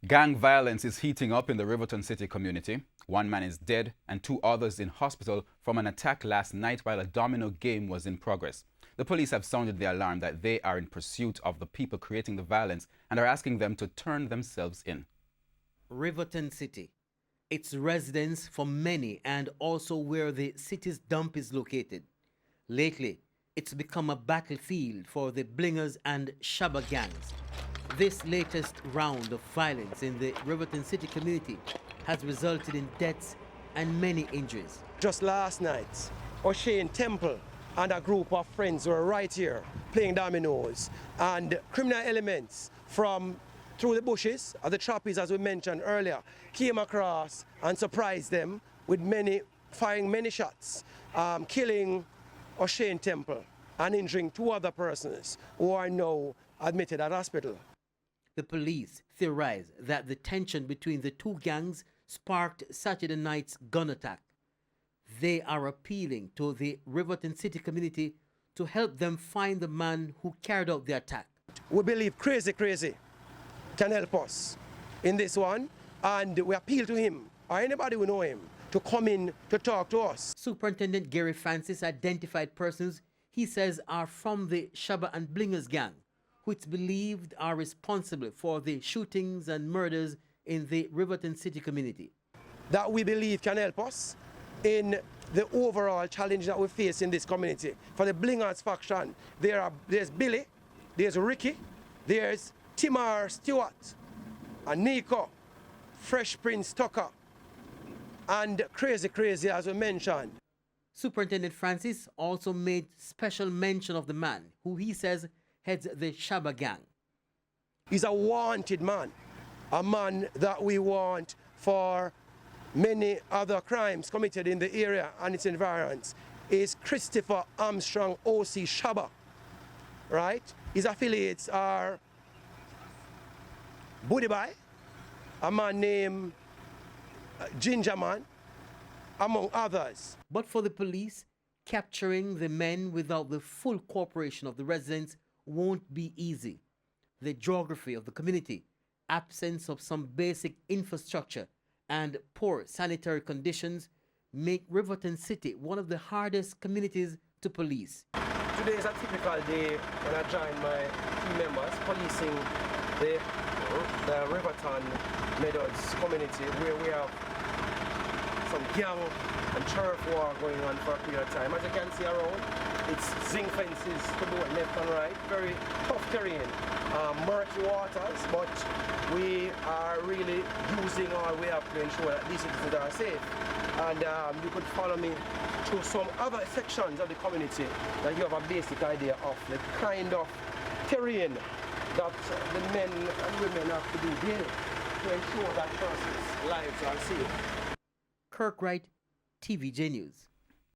Gang violence is heating up in the Riverton City community. One man is dead and two others in hospital from an attack last night while a domino game was in progress. The police have sounded the alarm that they are in pursuit of the people creating the violence and are asking them to turn themselves in. Riverton City. It's residence for many and also where the city's dump is located. Lately, it's become a battlefield for the blingers and shabba gangs. This latest round of violence in the Riverton City community has resulted in deaths and many injuries. Just last night, O'Shane Temple and a group of friends were right here playing dominoes, and criminal elements from through the bushes, or the trappies as we mentioned earlier, came across and surprised them with firing many shots, killing O'Shane Temple and injuring two other persons who are now admitted at hospital. The police theorize that the tension between the two gangs sparked Saturday night's gun attack. They are appealing to the Riverton City community to help them find the man who carried out the attack. We believe Crazy can help us in this one, and we appeal to him or anybody who know him to come in to talk to us. Superintendent Gary Francis identified persons he says are from the Shabba and Blingers gang, who it's believed are responsible for the shootings and murders in the Riverton City community. That we believe can help us in the overall challenge that we face in this community. For the Blingers faction, there's Billy, there's Ricky, there's Timar Stewart, and Nico, Fresh Prince Tucker, and Crazy as we mentioned. Superintendent Francis also made special mention of the man who he says heads the Shabba gang. He's a wanted man, a man that we want for many other crimes committed in the area and its environs. Is Christopher Armstrong O.C. Shabba, right? His affiliates are Buddy Boy, a man named Ginger Man, among others. But for the police, capturing the men without the full cooperation of the residents won't be easy. The geography of the community, absence of some basic infrastructure, and poor sanitary conditions make Riverton City one of the hardest communities to police. Today is a typical day when I join my team members policing the Riverton Meadows community, where we have some gang and turf war going on for a period of time. As you can see around, it's zinc fences to both left and right, very tough terrain, murky waters, but we are really using our way up to ensure that these citizens are safe. And you could follow me to some other sections of the community that you have a basic idea of the kind of terrain that the men and women have to do daily to ensure that persons' lives are safe. Kirk Wright, TVJ News.